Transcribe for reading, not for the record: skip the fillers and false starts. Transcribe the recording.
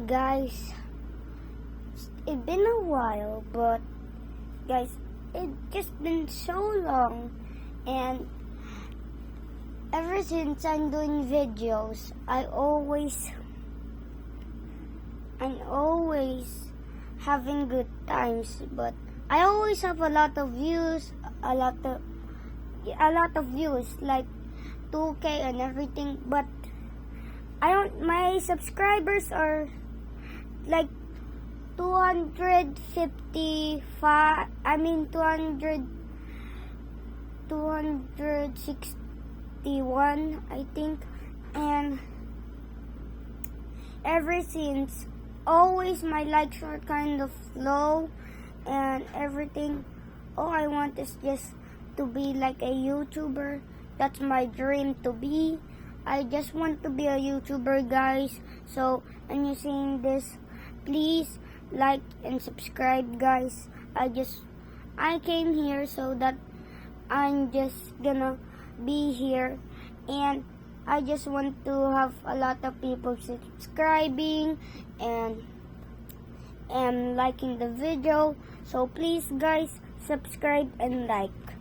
Guys, it's been a while, but guys, it just been so long, and ever since I'm doing videos, I'm always having good times, but I always have a lot of views, a lot of views, like 2K and everything, but my subscribers are like 261, I think. And ever since, always my likes are kind of low and everything. All I want is just to be like a YouTuber. That's my dream to be. I just want to be a YouTuber, guys. So, and you're seeing this, please like and subscribe, guys. I came here so that I'm just gonna be here, and I just want to have a lot of people subscribing and liking the video. So please, guys, subscribe and like.